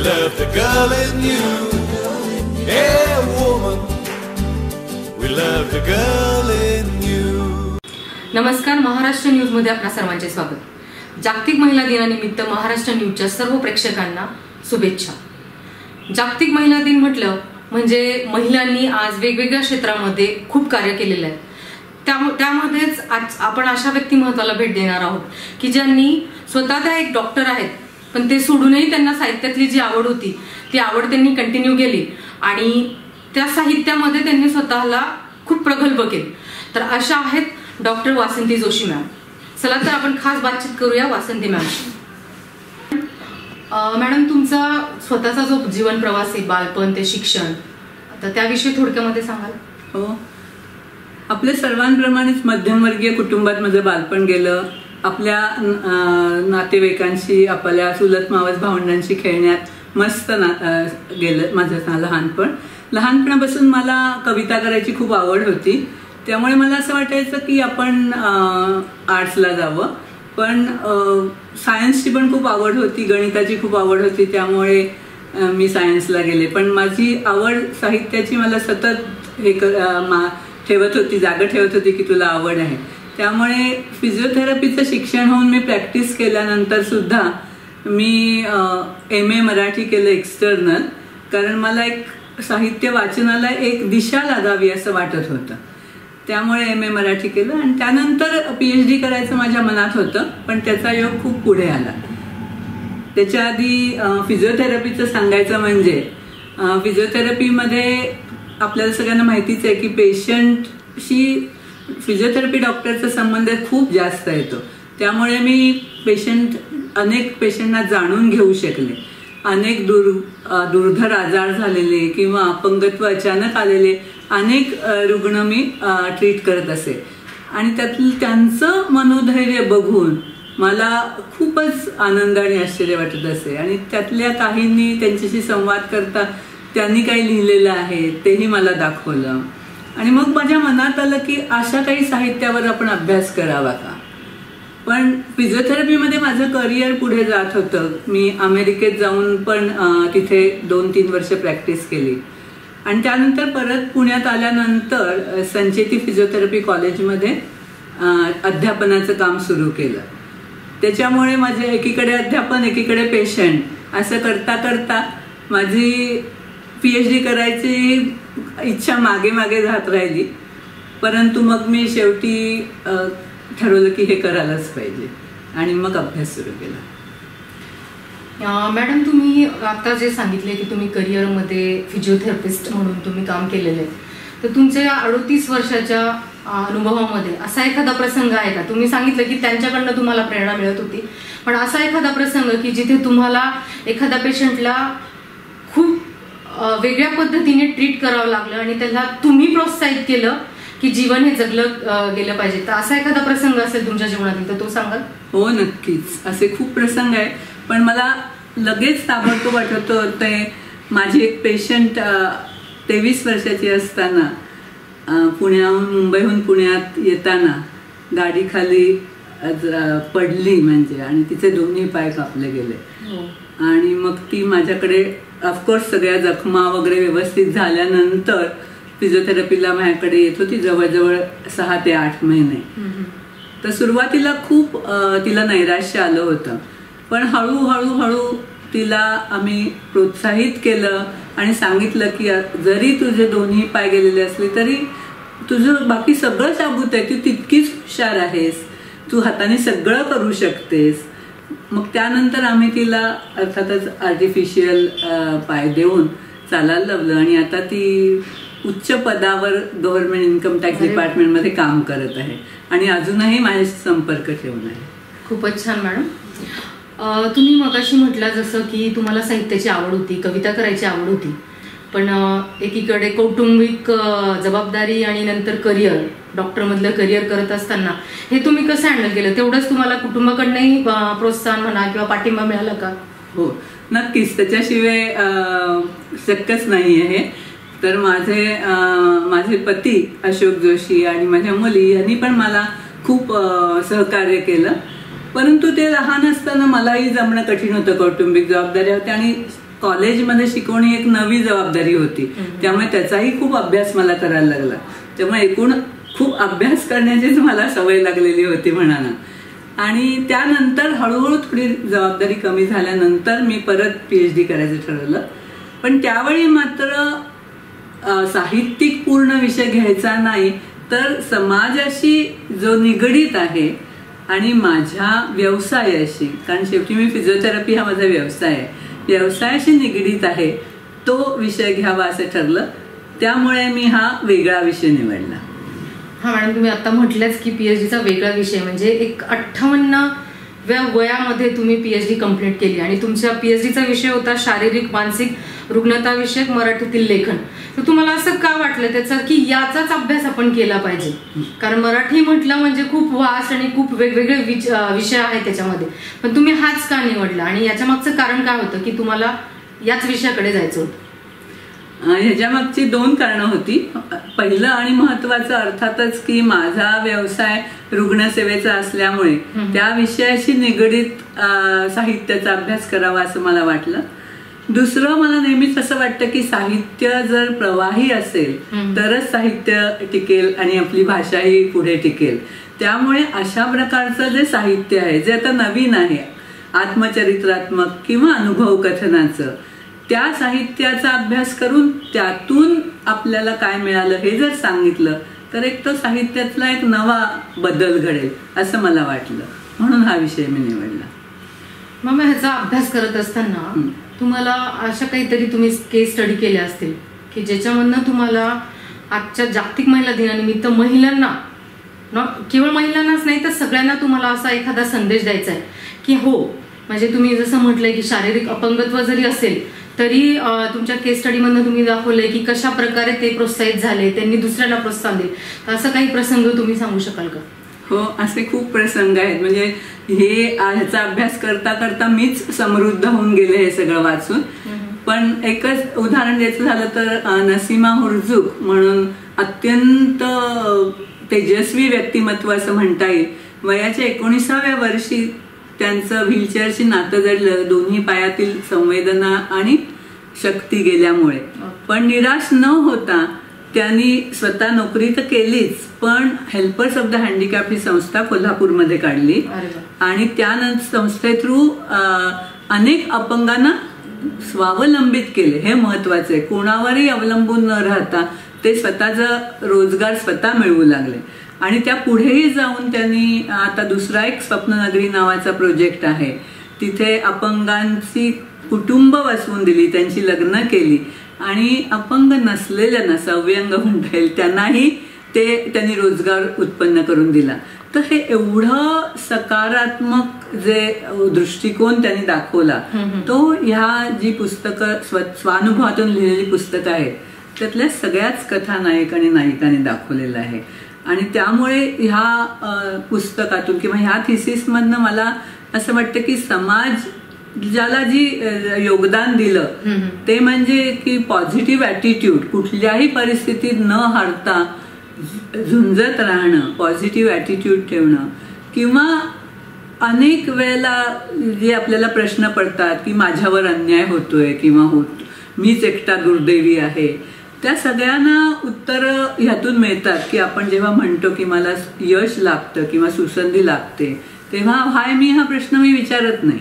love the girl in you. Hey woman, we love the girl in you. नमस्कार, Maharashtra news मध्ये आपणा सर्वांचे स्वागत. जागतिक महिला दिनानिमित्त महाराष्ट्र न्यूजच्या सर्व प्रेक्षकांना शुभेच्छा. जागतिक महिला दिन म्हटलं म्हणजे महिलांनी आज वेगवेगळ्या क्षेत्रामध्ये खूप कार्य केलेलं आहे. त्यामध्येच आज आपण अशा व्यक्तिमत्वाला भेट देणार आहोत की ज्यांनी स्वतः त्या एक डॉक्टर आहेत, पण ते सोडूनही त्यांना साहित्यातली जी आवड होती ती आवड त्यांनी कंटिन्यू केली आणि त्या साहित्यामध्ये त्यांनी स्वतःला खूप प्रगल्भ केले. तर अशा आहेत डॉक्टर वासंती जोशी मॅम. चला तर आपण खास बातचीत करूया वासंती मॅमशी. मॅडम, तुमचा स्वतःचा जो जीवन प्रवास आहे, बालपण ते शिक्षण, तर त्याविषयी थोडक्यामध्ये सांगाल? हो, आपल्या सर्वांप्रमाणेच मध्यमवर्गीय कुटुंबात माझं बालपण गेलं. आपल्या नातेवाईकांशी, आपल्या चुलत मावस भावंडांशी खेळण्यात मस्त गेलं माझं लहानपण. लहानपणापासून मला कविता करायची खूप आवड होती, त्यामुळे मला असं वाटायचं की आपण आर्ट्सला जावं. पण सायन्सची पण खूप आवड होती, गणिताची खूप आवड होती, त्यामुळे मी सायन्सला गेले. पण माझी आवड साहित्याची मला सतत ठेवत होती, जागा ठेवत होती की तुला आवड आहे. त्यामुळे फिजिओथेरपीचं शिक्षण होऊन मी प्रॅक्टिस केल्यानंतर सुद्धा मी MA मराठी केलं एक्सटर्नल, कारण मला एक साहित्य वाचनाला एक दिशा लागावी असं वाटत होतं. त्यामुळे MA मराठी केलं आणि त्यानंतर PhD करायचं माझ्या मनात होतं, पण त्याचा योग खूप पुढे आला. त्याच्या आधी फिजिओथेरपीचं सांगायचं म्हणजे फिजिओथेरपीमध्ये आपल्याला सगळ्यांना माहितीच आहे की पेशंटशी फिजिओथेरपी डॉक्टरचा संबंध खूप जास्त येतो. त्यामुळे मी अनेक पेशंटना जाणून घेऊ शकले. अनेक दुर्धर आजार झालेले किंवा अपंगत्व अचानक आलेले अनेक रुग्ण मी ट्रीट करत असे आणि त्यांचं मनोधैर्य बघून मला खूपच आनंद आणि आश्चर्य वाटत असे. आणि त्यातल्या काहींनी त्यांच्याशी संवाद करता त्यांनी काही लिहिलेलं आहे तेही मला दाखवलं आणि मग माझ्या मनात आलं की अशा काही साहित्यावर आपण अभ्यास करावा का. पण फिजिओथेरपीमध्ये माझं करिअर पुढे जात होतं. मी अमेरिकेत जाऊन पण तिथे 2-3 वर्ष प्रॅक्टिस केली आणि त्यानंतर परत पुण्यात आल्यानंतर संचेती फिजिओथेरपी कॉलेजमध्ये अध्यापनाचं काम सुरू केलं. त्याच्यामुळे माझे एकीकडे अध्यापन, एकीकडे पेशंट असं करता करता माझी PhD करायची इच्छा मागे मागे राहत राहिली. परंतु मग मी शेवटी ठरवलं की हे करायलाच पाहिजे आणि मग अभ्यास सुरू केला. मॅडम, तुम्ही आता जे सांगितले की तुम्ही करिअरमध्ये फिजिओथेरपिस्ट म्हणून तुम्ही काम केलेलं आहे, तर तुमच्या 38 वर्षाच्या अनुभवामध्ये असा एखादा प्रसंग आहे का? तुम्ही सांगितलं की त्यांच्याकडनं तुम्हाला प्रेरणा मिळत होती, पण असा एखादा प्रसंग की जिथे तुम्हाला एखाद्या पेशंटला खूप वेगळ्या पद्धतीने ट्रीट करावं लागलं आणि त्याला तुम्ही प्रोत्साहित केलं की जीवन हे जगलं गेलं पाहिजे, तर असा एखादा प्रसंग असेल तुमच्या जीवनातील तर तो सांगाल? हो, नक्कीच. असे खूप प्रसंग आहे, पण मला लगेच ताबडतोब आठवतं ते माझी एक पेशंट 23 वर्षाची असताना मुंबईहून पुण्यात येताना गाडीखाली पडली म्हणजे आणि तिचे दोन्ही पाय कापले गेले. आणि मग ती माझ्याकडे ऑफकोर्स सगळ्या जखमा वगैरे व्यवस्थित झाल्यानंतर फिजिओथेरपीला माझ्याकडे येत होती जवळजवळ 6 ते 8 महिने. तर सुरुवातीला खूप तिला नैराश्य आलं होतं, पण हळूहळू तिला आम्ही प्रोत्साहित केलं आणि सांगितलं की जरी तुझे दोन्ही पाय गेलेले असले तरी तुझं बाकी सगळं साबूत आहे, तू तितकीच हुशार आहेस, तू हाताने सगळं करू शकतेस. मग त्यानंतर आम्ही तिला अर्थातच आर्टिफिशियल पाय देऊन चालायला लावलं आणि आता ती उच्च पदावर गव्हर्नमेंट इन्कम टॅक्स डिपार्टमेंटमध्ये काम करत आहे आणि अजूनही माझ्याशी संपर्क ठेवून आहे. खूपच छान. मॅडम, तुम्ही मगाशी म्हटलं जसं की तुम्हाला साहित्याची आवड होती, कविता करायची आवड होती, पण एकीकडे कौटुंबिक जबाबदारी आणि नंतर करिअर, डॉक्टरमधलं करिअर करत असताना हे तुम्ही कसं हँडल केलं? तेवढंच तुम्हाला कुटुंबाकडनंही प्रोत्साहन म्हणा किंवा पाठिंबा मिळाला का? हो, नक्कीच. त्याच्याशिवाय शक्यच नाही आहे. तर माझे पती अशोक जोशी आणि माझ्या मुली यांनी पण मला खूप सहकार्य केलं. परंतु ते लहान असताना मलाही जमणं कठीण होतं, कौटुंबिक जबाबदाऱ्या होत्या आणि कॉलेजमध्ये शिकवणी एक नवी जबाबदारी होती, त्यामुळे त्याचाही खूप अभ्यास मला करायला लागला. त्यामुळे एकूण खूप अभ्यास करण्याचीच मला सवय लागलेली होती म्हणा ना. आणि त्यानंतर हळूहळू थोडी जबाबदारी कमी झाल्यानंतर मी परत PhD करायचं ठरवलं. पण त्यावेळी मात्र साहित्यिक पूर्ण विषय घ्यायचा नाही, तर समाजाशी जो निगडीत आहे आणि माझ्या व्यवसायाशी, कारण शेवटी मी फिजिओथेरपी हा माझा व्यवसाय आहे, व्यवसायाशी निगडीत आहे तो विषय घ्यावा असं ठरलं. त्यामुळे मी हा वेगळा विषय निवडला. हा मॅडम, तुम्ही आता म्हटलंच की PhDचा वेगळा विषय म्हणजे एक 58व्या वयामध्ये तुम्ही PhD कंप्लीट केली आणि तुमच्या PhDचा विषय होता शारीरिक मानसिक रुग्णताविषयक मराठीतील लेखन. तर तुम्हाला असं का वाटलं त्याचा की याचाच अभ्यास आपण केला पाहिजे? कारण मराठी म्हटलं म्हणजे खूप वास्ट आणि खूप वेगवेगळे विषय आहेत त्याच्यामध्ये, पण तुम्ही हाच का निवडला आणि याच्या मागचं कारण काय होतं की तुम्हाला याच विषयाकडे जायचं होतं? ह्याच्या मागची 2 कारणं होती. पहिलं आणि महत्वाचं अर्थातच की माझा व्यवसाय रुग्णसेवेचा असल्यामुळे त्या विषयाशी निगडीत साहित्याचा अभ्यास करावा असं मला वाटलं. दुसरं, मला नेहमीच असं वाटतं की साहित्य जर प्रवाही असेल तरच साहित्य टिकेल आणि आपली भाषाही पुढे टिकेल. त्यामुळे अशा प्रकारचं जे साहित्य आहे, जे आता नवीन आहे, आत्मचरित्रात्मक किंवा अनुभव कथनाचं, त्या साहित्याचा अभ्यास करून त्यातून आपल्याला काय मिळालं हे जर सांगितलं तर एक तो साहित्यातला एक नवा बदल घडेल असं मला वाटलं, म्हणून हा विषय मी निवडला. मग ह्याचा अभ्यास करत असताना तुम्हाला अशा काहीतरी तुम्ही केस स्टडी केल्या असतील की ज्याच्यामधनं तुम्हाला आजच्या जागतिक महिला दिनानिमित्त महिलांना, केवळ महिलांनाच नाही तर सगळ्यांना तुम्हाला असा एखादा संदेश द्यायचा आहे की हो, म्हणजे तुम्ही जसं म्हटलंय की शारीरिक अपंगत्व जरी असेल तरी तुमच्या केस स्टडीमधनं तुम्ही दाखवलंय की कशा प्रकारे ते प्रोत्साहित झाले, त्यांनी दुसऱ्याला प्रोत्साहन दिले. तर असं काही प्रसंग तुम्ही सांगू शकाल का? हो, असे खूप प्रसंग आहेत. म्हणजे ह्याचा अभ्यास करता करता मीच समृद्ध होऊन गेले हे सगळं वाचून. पण एकच उदाहरण द्यायचं झालं तर नसीमा हुर्जुक म्हणून अत्यंत तेजस्वी व्यक्तिमत्व असं म्हणता येईल. वयाच्या 19व्या वर्षी त्यांचं व्हीलचेअरशी नातं जडलं, दोन्ही पायातील संवेदना आणि शक्ती गेल्यामुळे. पण निराश न होता त्यांनी स्वतः नोकरी तर केलीच, पण हेल्पर्स ऑफ द हँडिकॅप ही संस्था कोल्हापूरमध्ये काढली आणि त्यानंतर संस्थे थ्रू अनेक अपंगांना स्वावलंबित केले. हे महत्वाचं आहे. कोणावरही अवलंबून न राहता ते स्वतःचा रोजगार स्वतः मिळवू लागले. आणि त्या पुढेही जाऊन त्यांनी आता दुसरा एक स्वप्ननगरी नावाचा प्रोजेक्ट आहे, तिथे अपंगांची कुटुंब बसवून दिली, त्यांची लग्न केली आणि अपंग नसलेल्यांना, सव्यंग म्हणता येईल, त्यांनाही त्यांनी रोजगार उत्पन्न करून दिला. तर हे एवढं सकारात्मक जे दृष्टिकोन त्यांनी दाखवला तो ह्या जी पुस्तकं स्वानुभवातून लिहिलेली पुस्तकं आहेत त्यातल्या सगळ्याच कथानायक आणि नायिकांनी दाखवलेलं आहे. आणि त्यामुळे ह्या पुस्तकातून किंवा ह्या थिसिसमधनं मला असं वाटतं की समाज ज्याला जी योगदान दिलं ते म्हणजे की पॉझिटिव्ह ॲटिट्यूड, कुठल्याही परिस्थितीत न हारता झुंजत राहणं, पॉझिटिव्ह ॲटिट्यूड ठेवणं, किंवा अनेक वेळेला जे आपल्याला प्रश्न पडतात की माझ्यावर अन्याय होतोय किंवा मीच एकटा दुर्दैवी आहे, त्या सगळ्यांना उत्तरं ह्यातून मिळतात की आपण जेव्हा म्हणतो की मला यश लाभतं किंवा सुसंधी लाभते तेव्हा हा प्रश्न मी विचारत नाही,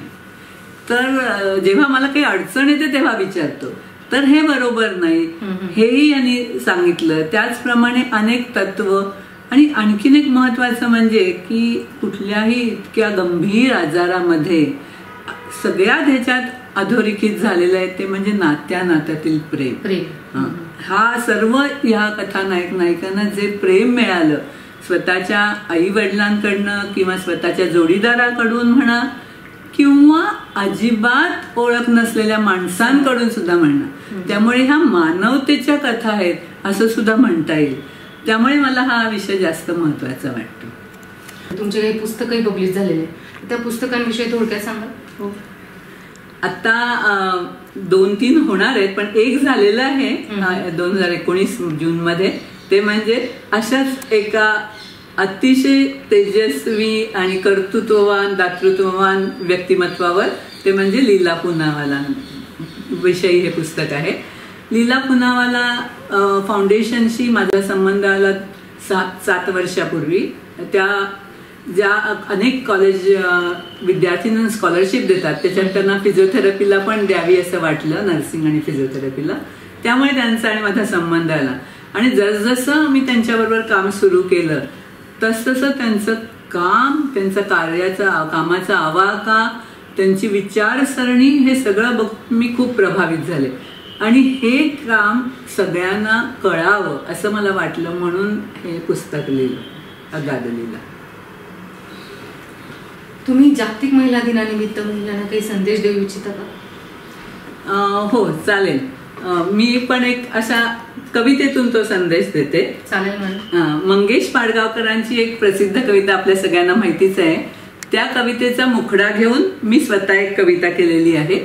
तर जेव्हा मला काही अडचण येते तेव्हा विचारतो. तर हे बरोबर नाही, हेही यांनी सांगितलं. त्याचप्रमाणे अनेक तत्व. आणि आणखीन एक महत्वाचं म्हणजे की कुठल्याही इतक्या गंभीर आजारामध्ये सगळ्यात ह्याच्यात अधोरेखित झालेलं आहे ते म्हणजे नात्यातील प्रेम. हा सर्व ह्या कथानायक नायिकांना जे प्रेम मिळालं स्वतःच्या आई वडिलांकडनं किंवा स्वतःच्या जोडीदाराकडून म्हणा किंवा अजिबात ओळख नसलेल्या माणसांकडून सुद्धा म्हणा, त्यामुळे ह्या मानवतेच्या कथा आहेत असं सुद्धा म्हणता येईल. त्यामुळे मला हा विषय जास्त महत्वाचा वाटतो. तुमचे काही पुस्तकही पब्लिश झालेले, त्या पुस्तकांविषयी थोडक्यात सांगा. हो, आता 2-3 होणार आहेत, पण एक झालेलं आहे 2019 जूनमध्ये. ते म्हणजे अशाच एका अतिशय तेजस्वी आणि कर्तृत्ववान दातृत्ववान व्यक्तिमत्वावर, ते म्हणजे लीला पूनावाला विषयी हे पुस्तक आहे. लीला पुनावाला फाउंडेशनशी माझा संबंध आला 7 वर्षापूर्वी. त्या ज्या अनेक कॉलेज विद्यार्थ्यांना स्कॉलरशिप देतात, त्याच्यात त्यांना फिजिओथेरपीला पण द्यावी असं वाटलं, नर्सिंग आणि फिजिओथेरपीला. त्यामुळे त्यांचा आणि माझा संबंध आला. आणि जसजसं मी त्यांच्याबरोबर काम सुरू केलं तसतसं त्यांचं काम, त्यांचं कामाचा आवाका, त्यांची विचारसरणी हे सगळं बघून मी खूप प्रभावित झाले. आणि हे काम सगळ्यांना कळावं असं मला वाटलं, म्हणून हे पुस्तक लिहिलं, अगाध लिहिलं. तुम्ही जागतिक महिला दिनानिमित्त महिलांना काही संदेश देऊ इच्छिता का? हो, चालेल. मी पण एक अशा कवितेतून तो संदेश देते. चालेल मॅडम. मंगेश पाडगावकरांची एक प्रसिद्ध कविता आपल्या सगळ्यांना माहितीच आहे. त्या कवितेचा मुखडा घेऊन मी स्वतः एक कविता केलेली आहे.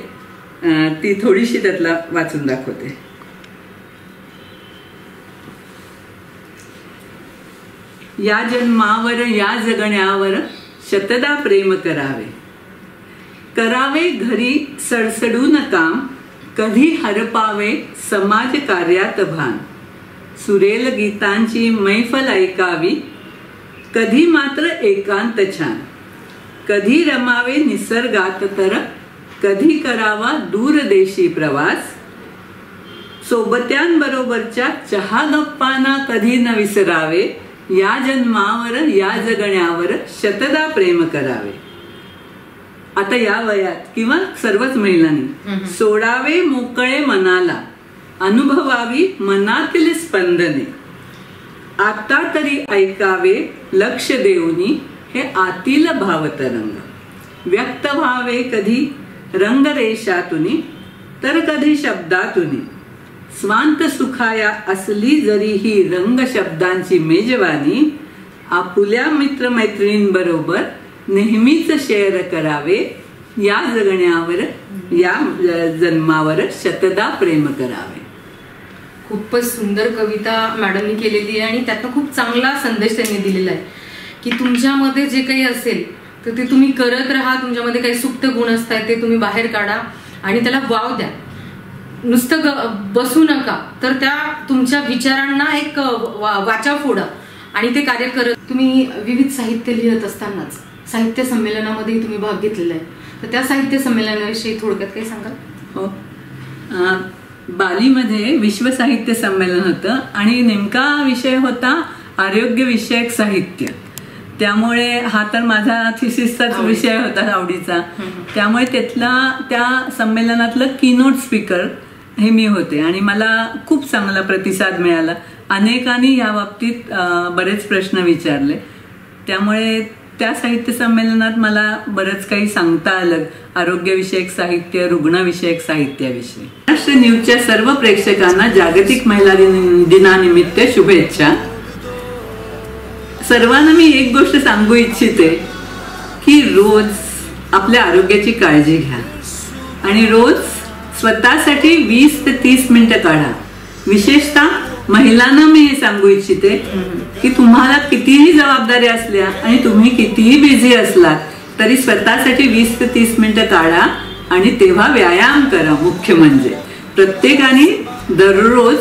ती थोडीशी त्यातला वाचून दाखवते. या जन्मावर या जगण्यावर शतदा प्रेम करावे, करावे घरी सडसडून काम, कधी हरपावे समाज कार्यात भान, सुरेल गीतांची मैफल ऐकावी, कधी मात्र एकांत छान, कधी रमावे निसर्गात तर, कधी करावा दूरदेशी प्रवास, सोबत्यांबरोबरच्या चहा गप्पांना कधी न विसरावे, या जन्मावर या जगण्यावर शतदा प्रेम करावे. आता या वयात किंवा सर्वच महिलांनी सोडावे मोकळे मनाला, अनुभवावी मनातील स्पंदने, आता तरी ऐकावे लक्ष देऊनी हे आतील भावतरंग, व्यक्त व्हावे कधी रंगरेषातुनी तर कधी शब्दातुनी, स्वांत सुखाया असली जरी ही रंग शब्दांची मेजवानी, आपुल्या मित्रमैत्रिणींबरोबर नेहमीच शेअर करावे, या जगण्यावर या जन्मावर शतदा प्रेम करावे. खूपच सुंदर कविता मॅडमनी केलेली आहे आणि त्यातनं खूप चांगला संदेश त्यांनी दिलेला आहे की तुमच्यामध्ये जे काही असेल तर ते तुम्ही करत राहा. तुमच्यामध्ये काही सुप्त गुण असतात ते तुम्ही बाहेर काढा आणि त्याला वाव द्या. नुसतं बसू नका, तर त्या तुमच्या विचारांना एक वाचा फोडा आणि ते कार्य करत. तुम्ही विविध साहित्य लिहित असतानाच साहित्य संमेलनामध्ये तुम्ही भाग घेतलेला आहे, तर त्या साहित्य संमेलनाविषयी थोडक्यात काही सांगाल? हो, बालीमध्ये विश्व साहित्य संमेलन होतं आणि नेमका विषय होता आरोग्यविषयक साहित्य. त्यामुळे हा तर माझा थिसिसचाच विषय होता आवडीचा. त्यामुळे त्या संमेलनातलं कीनोट स्पीकर हे मी होते आणि मला खूप चांगला प्रतिसाद मिळाला. अनेकांनी या बाबतीत बरेच प्रश्न विचारले. त्यामुळे त्या साहित्य संमेलनात मला बरंच काही सांगता आलं आरोग्यविषयक साहित्य, रुग्णविषयक साहित्याविषयी. महाराष्ट्र न्यूजच्या सर्व प्रेक्षकांना जागतिक महिला दिनानिमित्त शुभेच्छा. सर्वांना मी एक गोष्ट सांगू इच्छिते की रोज आपल्या आरोग्याची काळजी घ्या आणि रोज स्वतःसाठी 20 ते 30 मिनिटं काढा. विशेषतः महिलांना मी हे सांगू इच्छिते की तुम्हाला कितीही जबाबदाऱ्या असल्या आणि तुम्ही कितीही बिझी असलात तरी स्वतःसाठी 20 ते 30 मिनिटं काढा आणि तेव्हा व्यायाम करा. मुख्य म्हणजे प्रत्येकाने दररोज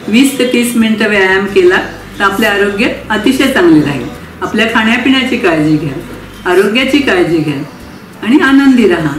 20 ते 30 मिनिटं व्यायाम केला तर आपले आरोग्य अतिशय चांगले राहील. आपल्या खाण्यापिण्याची काळजी घ्या, आरोग्याची काळजी घ्या आणि आनंदी राहा.